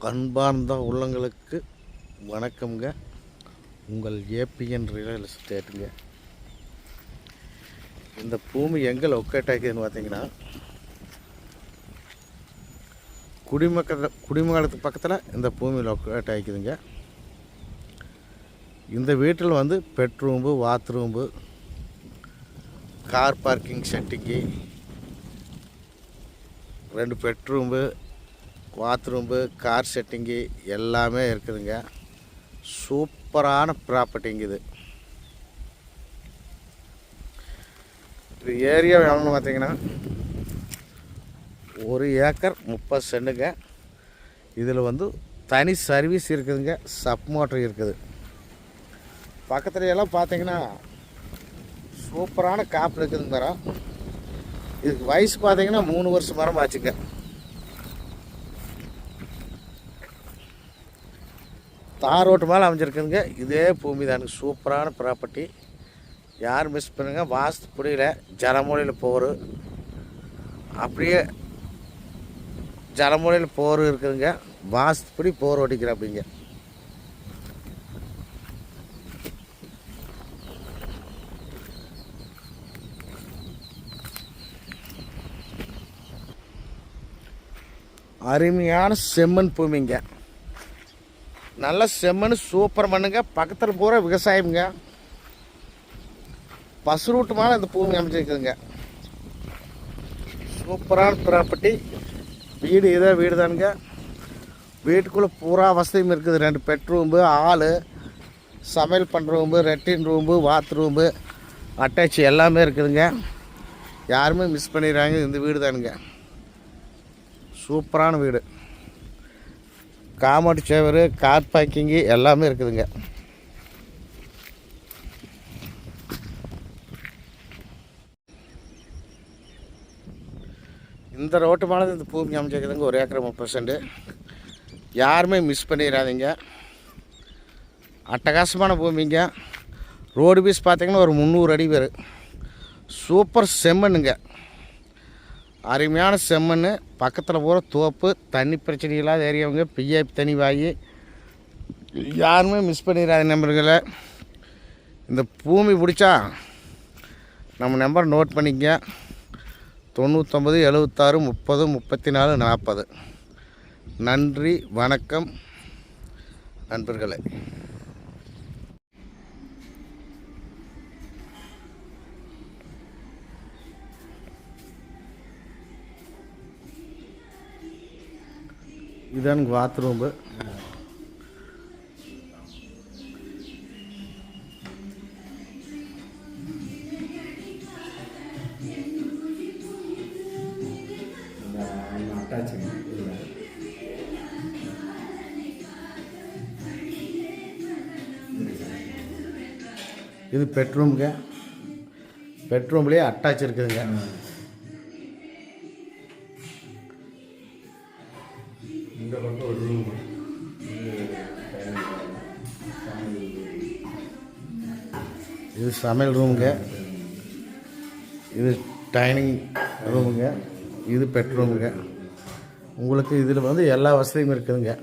அன்பார்ந்த உள்ளங்களுக்கு வணக்கம்ங்க. உங்கள் ஏபிஎன் ரியல் எஸ்டேட்டுங்க. இந்த பூமி எங்கே லொக்கேட் ஆகிக்குதுன்னு பார்த்தீங்கன்னா, குடிமங்கலத்துக்கு பக்கத்தில் இந்த பூமி லொக்கேட் ஆகிக்குதுங்க. இந்த வீட்டில் வந்து bedroom, bathroom, car parking setting, 2 bedroom, bathroom, car setting எல்லாமே இருக்குதுங்க. சூப்பரான ப்ராப்பர்ட்டிங்க இது. இது ஏரியா எவ்வளோன்னு பார்த்தீங்கன்னா 1 ஏக்கர் 30 சென்ட்டுங்க. இதில் வந்து தனி சர்வீஸ் இருக்குதுங்க. சப் மோட்டர் இருக்குது. பக்கத்துல எல்லாம் பார்த்தீங்கன்னா சூப்பரான காப்பு இருக்குதுங்க மரம். இதுக்கு வயசு பார்த்தீங்கன்னா 3 வருஷம் மரம் ஆச்சுங்க. தார் ரோட்டு மேலே அமைஞ்சிருக்குதுங்க. இதே பூமி தானுங்க. சூப்பரான ப்ராப்பர்ட்டி. யார் மிஸ் பண்ணுங்க. வாஸ்து புடியில் ஜலமூலையில் போர், அப்படியே ஜலமூலையில் போர் இருக்குதுங்க. வாஸ்துப்படி போர் ஓடிக்கிற அப்படிங்க. அருமையான செம்மண் பூமிங்க. நல்ல செம்மண், சூப்பர் மண்ணுங்க. பக்கத்தில் பூரா விவசாயம்ங்க. பஸ் ரூட்டு மேலே இந்த பூமி அமைச்சிருக்குதுங்க. சூப்பரான ப்ராப்பர்ட்டி. வீடு இதே வீடு தானுங்க. வீட்டுக்குள்ளே பூரா வசதியும் இருக்குது. 2 பெட்ரூம்பு, ஹாலு, சமையல் பண்ணுற ரூம்பு, லெட்டின் ரூம்பு, பாத்ரூம்பு, அட்டாச் எல்லாமே இருக்குதுங்க. யாருமே மிஸ் பண்ணிடுறாங்க. இந்த வீடு தானுங்க. சூப்பரான வீடு. காமௌண்ட் சேவரு, கார் பார்க்கிங்கு எல்லாமே இருக்குதுங்க. இந்த ரோட்டு மேலே இந்த பூமி அமைச்சிருக்குதுங்க. 1 ஏக்கர் 30 சென்ட். யாருமே மிஸ் பண்ணிடாதீங்க. அட்டகாசமான பூமிங்க. ரோடு பீஸ் பார்த்திங்கன்னா ஒரு 300 அடி வரும். சூப்பர் செம்மண்ணுங்க. அருமையான செம்மண். பக்கத்தில் பூரா தோப்பு, தண்ணி பிரச்சனை இல்லாத ஏரியாவுங்க. பிஐபி தண்ணி வாங்கி யாருமே மிஸ் பண்ணிடாத நம்பர்களை. இந்த பூமி பிடிச்சா நம்ம நம்பர் நோட் பண்ணிக்க. 99 76 30 34 40. நன்றி, வணக்கம் நண்பர்களே. இதானுங்க பாத்ரூம்பு. இது பெட்ரூமுங்க. பெட்ரூம்லேயே அட்டாச் இருக்குதுங்க. இந்த பக்கம் ஒரு ரூம். இது சமையல் ரூமுங்க. இது டைனிங் ரூமுங்க. இது பெட்ரூமுங்க. உங்களுக்கு இதில் வந்து எல்லா வசதியும் இருக்குதுங்க.